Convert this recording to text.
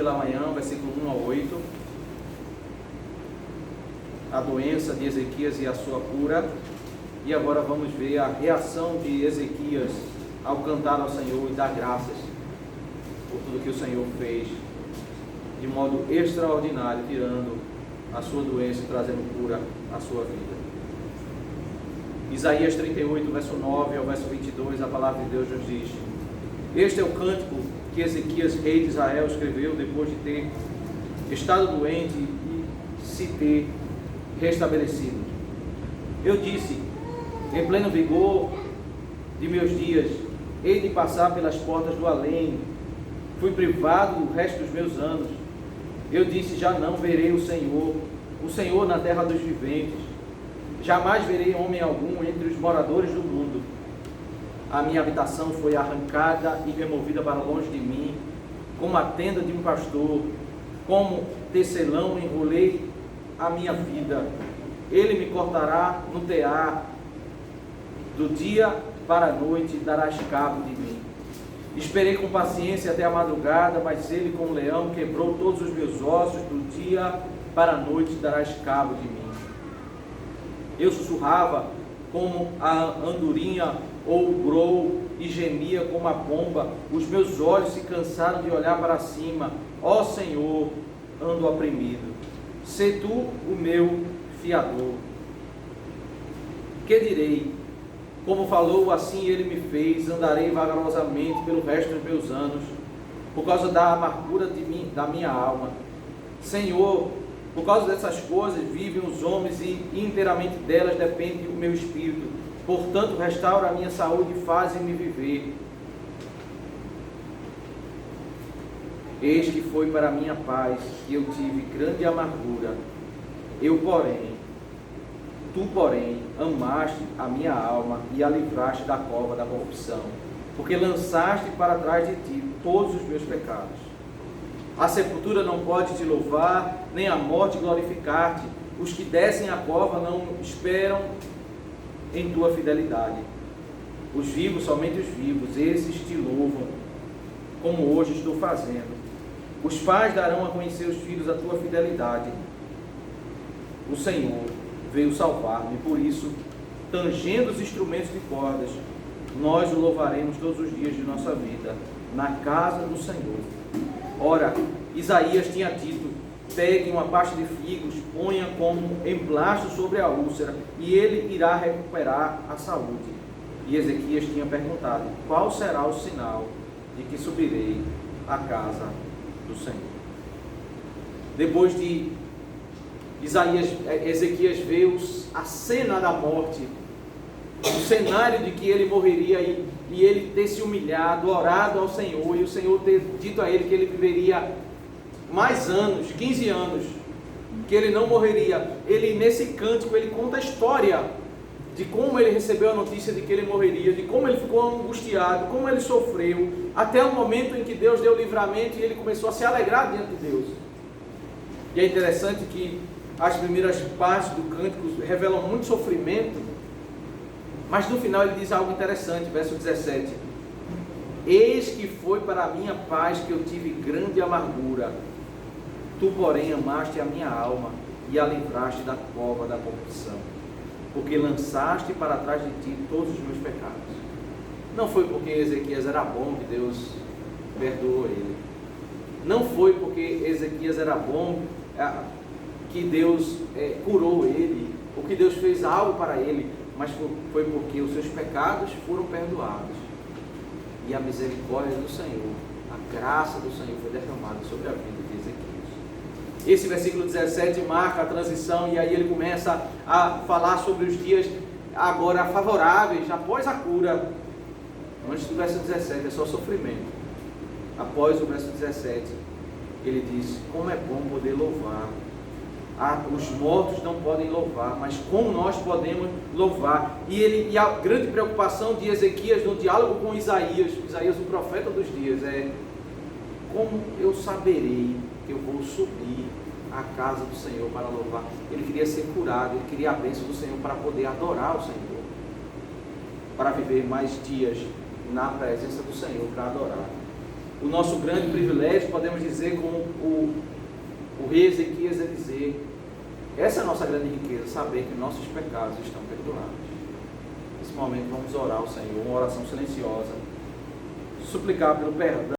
pela manhã, versículo 1 ao 8. A doença de Ezequias e a sua cura. E agora vamos ver a reação de Ezequias ao cantar ao Senhor e dar graças por tudo que o Senhor fez de modo extraordinário, tirando a sua doença e trazendo cura à sua vida. Isaías 38, verso 9 ao verso 22, a palavra de Deus nos diz: este é o cântico que Ezequias, rei de Israel, escreveu depois de ter estado doente e se ter restabelecido. Eu disse, em pleno vigor de meus dias, hei de passar pelas portas do além. Fui privado do resto dos meus anos. Eu disse, já não verei o Senhor na terra dos viventes. Jamais verei homem algum entre os moradores do mundo. A minha habitação foi arrancada e removida para longe de mim, como a tenda de um pastor, como tecelão enrolei a minha vida. Ele me cortará no tear, do dia para a noite darás cabo de mim. Esperei com paciência até a madrugada, mas ele, como leão, quebrou todos os meus ossos, do dia para a noite darás cabo de mim. Eu sussurrava como a andorinha ou o grou e gemia como a pomba. Os meus olhos se cansaram de olhar para cima. Ó Senhor, ando oprimido. Sê tu o meu fiador. Que direi? Como falou, assim ele me fez. Andarei vagarosamente pelo resto dos meus anos, por causa da amargura da minha alma. Senhor, por causa dessas coisas vivem os homens e inteiramente delas depende o meu espírito. Portanto, restaura a minha saúde e faze-me viver. Eis que foi para a minha paz que eu tive grande amargura. Tu, porém, amaste a minha alma e a livraste da cova da corrupção, porque lançaste para trás de ti todos os meus pecados. A sepultura não pode te louvar, nem a morte glorificar-te. Os que descem a cova não esperam em tua fidelidade. Os vivos, somente os vivos, esses te louvam, como hoje estou fazendo. Os pais darão a conhecer os filhos a tua fidelidade. O Senhor veio salvar-me, por isso, tangendo os instrumentos de cordas, nós o louvaremos todos os dias de nossa vida, na casa do Senhor. Ora, Isaías tinha dito, pegue uma pasta de figos, ponha como emplasto sobre a úlcera, e ele irá recuperar a saúde. E Ezequias tinha perguntado, qual será o sinal de que subirei à casa do Senhor? Depois de Ezequias vê a cena da morte, o cenário de que ele morreria e ele ter se humilhado, orado ao Senhor, e o Senhor ter dito a ele que ele viveria mais anos, 15 anos, que ele não morreria. Ele, nesse cântico, ele conta a história de como ele recebeu a notícia de que ele morreria, de como ele ficou angustiado, como ele sofreu, até o momento em que Deus deu o livramento e ele começou a se alegrar diante de Deus. E é interessante que as primeiras partes do cântico revelam muito sofrimento, mas no final ele diz algo interessante, verso 17: eis que foi para a minha paz que eu tive grande amargura, tu porém amaste a minha alma e a livraste da cova da corrupção, porque lançaste para trás de ti todos os meus pecados. Não foi porque Ezequias era bom que Deus perdoou ele, não foi porque Ezequias era bom que Deus curou ele, ou que Deus fez algo para ele, mas foi porque os seus pecados foram perdoados, e a misericórdia do Senhor, a graça do Senhor foi derramada sobre a vida de Ezequias. Esse versículo 17 marca a transição, e aí ele começa a falar sobre os dias agora favoráveis, após a cura. Antes do verso 17 é só sofrimento. Após o verso 17, ele diz, como é bom poder louvar. Os mortos não podem louvar, mas como nós podemos louvar? E a grande preocupação de Ezequias no diálogo com Isaías, o profeta dos dias, é como eu saberei que eu vou subir à casa do Senhor para louvar? Ele queria ser curado, ele queria a bênção do Senhor para poder adorar o Senhor, para viver mais dias na presença do Senhor para adorar. o nosso grande privilégio, podemos dizer, como o rei Ezequias a dizer, essa é a nossa grande riqueza, saber que nossos pecados estão perdoados. Nesse momento vamos orar ao Senhor, uma oração silenciosa, suplicar pelo perdão